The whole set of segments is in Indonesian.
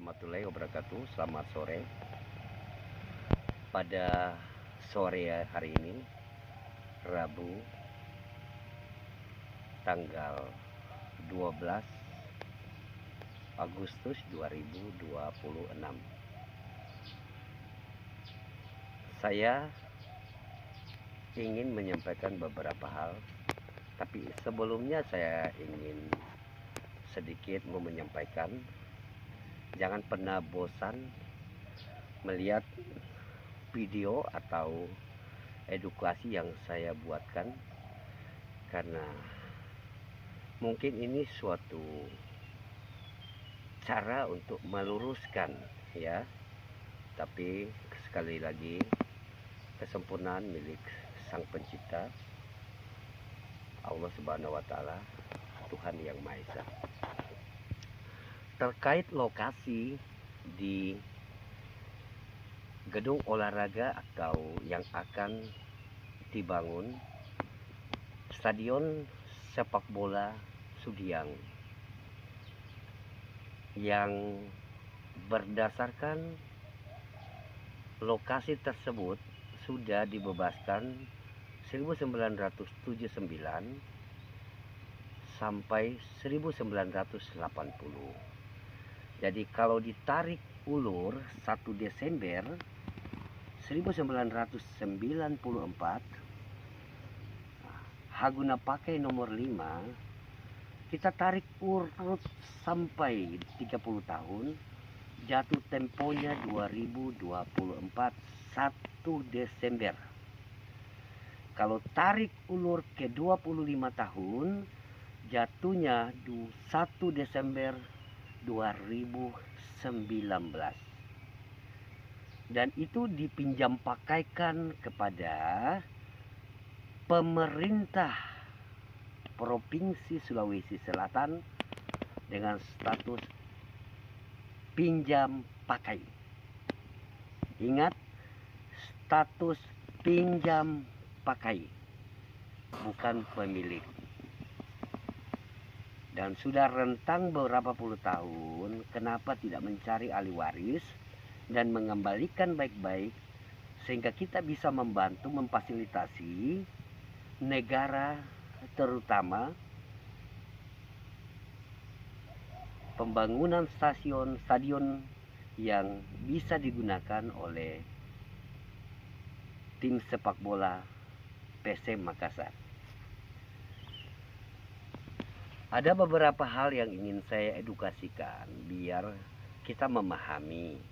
warahmatullahi wabarakatuh. Selamat sore. Pada sore hari ini, Rabu, tanggal 12 Agustus 2026. Saya ingin menyampaikan beberapa hal, tapi sebelumnya saya ingin sedikit menyampaikan, jangan pernah bosan melihat video atau edukasi yang saya buatkan, karena mungkin ini suatu cara untuk meluruskan, ya. Tapi sekali lagi, kesempurnaan milik Sang Pencipta, Allah Subhanahu wa Ta'ala, Tuhan yang Maha Esa. Terkait lokasi di gedung olahraga atau yang akan dibangun stadion sepak bola Sudiang, yang berdasarkan lokasi tersebut sudah dibebaskan 1979 sampai 1980. Jadi kalau ditarik ulur 1 Desember 1994, Haguna pakai nomor 5, kita tarik urut sampai 30 tahun, jatuh temponya 2024 1 Desember. Kalau tarik ulur ke 25 tahun, jatuhnya 1 Desember 2019. Dan itu dipinjam pakaikan kepada pemerintah Provinsi Sulawesi Selatan dengan status pinjam pakai. Ingat, status pinjam pakai, bukan pemilik. Dan sudah rentang beberapa puluh tahun, kenapa tidak mencari ahli waris dan mengembalikan baik-baik, sehingga kita bisa membantu memfasilitasi negara, terutama pembangunan stadion yang bisa digunakan oleh tim sepak bola PSM Makassar. Ada beberapa hal yang ingin saya edukasikan biar kita memahami.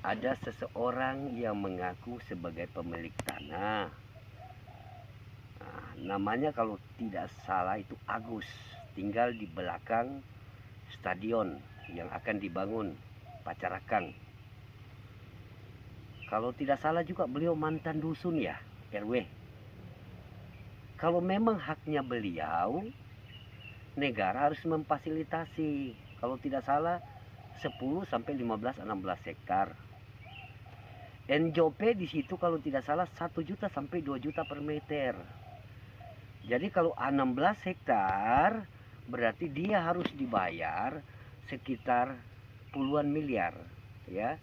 Ada seseorang yang mengaku sebagai pemilik tanah. Nah, namanya kalau tidak salah itu Agus, tinggal di belakang stadion yang akan dibangun Pacarakang. Kalau tidak salah juga beliau mantan dusun, ya, RW. Kalau memang haknya beliau, negara harus memfasilitasi. Kalau tidak salah 10 sampai 15-16 hektar. NJP di situ kalau tidak salah 1 juta sampai 2 juta per meter. Jadi kalau 16 hektar berarti dia harus dibayar sekitar puluhan miliar, ya.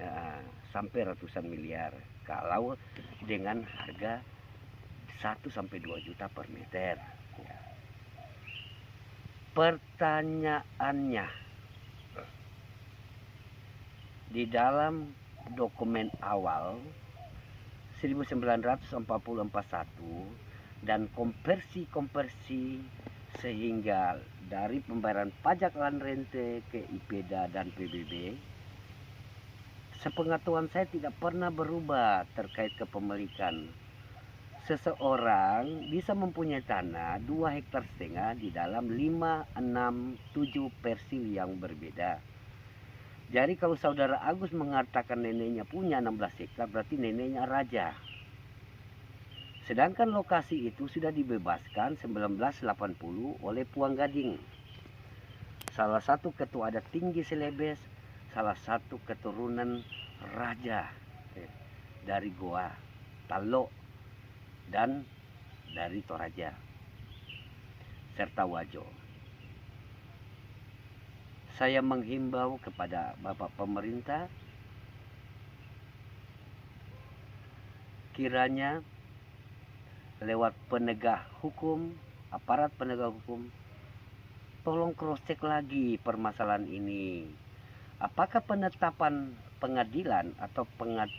Nah, sampai ratusan miliar kalau dengan harga 1 sampai 2 juta per meter, ya. Pertanyaannya, di dalam dokumen awal 1941 dan konversi sehingga dari pembayaran pajak lahan rente ke IPEDA dan PBB, sepengetahuan saya tidak pernah berubah terkait kepemilikan. Seseorang bisa mempunyai tanah 2,5 hektar di dalam 5, 6, 7 persil yang berbeda. Jadi kalau saudara Agus mengatakan neneknya punya 16 hektar, berarti neneknya raja. Sedangkan lokasi itu sudah dibebaskan 1980 oleh Puang Gading. Salah satu ketua adat tinggi Selebes, salah satu keturunan raja dari Goa, Talo, dan dari Toraja serta Wajo. saya menghimbau kepada Bapak pemerintah, kiranya lewat penegak hukum, aparat penegak hukum, tolong cross check lagi permasalahan ini. Apakah penetapan pengadilan atau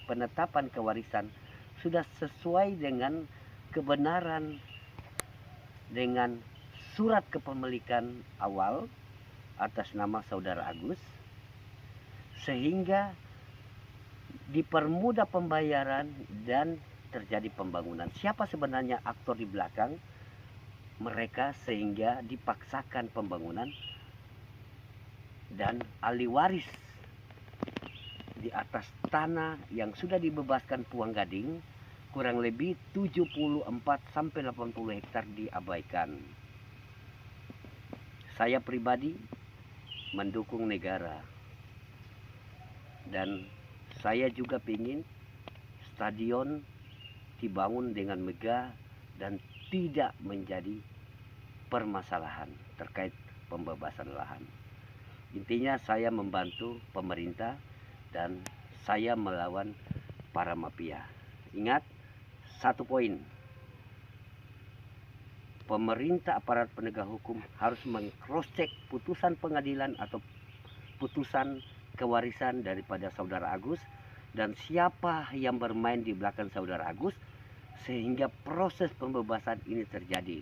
penetapan kewarisan sudah sesuai dengan kebenaran, dengan surat kepemilikan awal atas nama saudara Agus, sehingga dipermudah pembayaran dan terjadi pembangunan. Siapa sebenarnya aktor di belakang mereka sehingga dipaksakan pembangunan dan ahli waris di atas tanah yang sudah dibebaskan Puang Gading kurang lebih 74 sampai 80 hektar diabaikan. Saya pribadi mendukung negara, dan saya juga ingin stadion dibangun dengan megah dan tidak menjadi permasalahan terkait pembebasan lahan. Intinya saya membantu pemerintah dan saya melawan para mafia. Ingat satu poin, pemerintah aparat penegak hukum harus meng-cross check putusan pengadilan atau putusan kewarisan daripada saudara Agus dan siapa yang bermain di belakang saudara Agus sehingga proses pembebasan ini terjadi.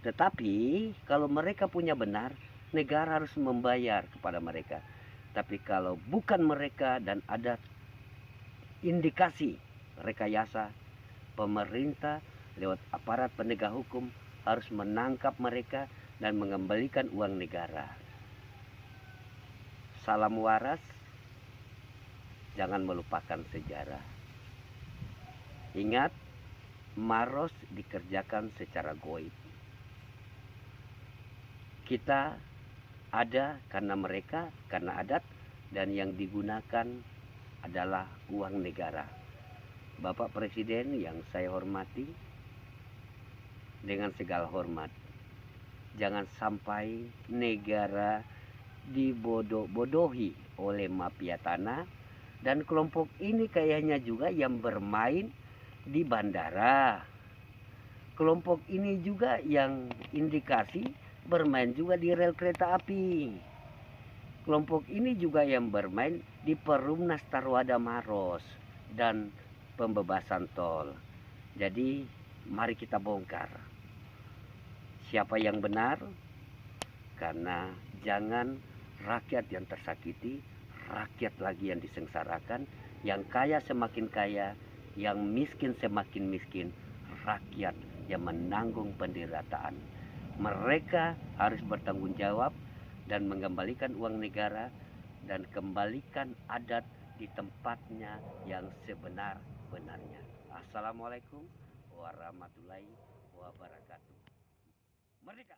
Tetapi kalau mereka punya benar, negara harus membayar kepada mereka. Tapi kalau bukan mereka dan ada indikasi rekayasa, pemerintah lewat aparat penegak hukum harus menangkap mereka dan mengembalikan uang negara. Salam waras, jangan melupakan sejarah. Ingat, Maros dikerjakan secara goib. Kita ada karena mereka, karena adat, dan yang digunakan adalah uang negara. Bapak Presiden yang saya hormati, dengan segala hormat, jangan sampai negara dibodoh-bodohi oleh mafia tanah, dan kelompok ini kayaknya juga yang bermain di bandara. Kelompok ini juga yang indikasi bermain juga di rel kereta api. Kelompok ini juga yang bermain di Perumnas Tarwada Maros dan pembebasan tol. Jadi mari kita bongkar siapa yang benar, karena jangan rakyat yang tersakiti, rakyat lagi yang disengsarakan, yang kaya semakin kaya, yang miskin semakin miskin, rakyat yang menanggung penderitaan. Mereka harus bertanggung jawab dan mengembalikan uang negara dan kembalikan adat di tempatnya yang sebenar-benarnya. Assalamualaikum warahmatullahi wabarakatuh. Merdeka!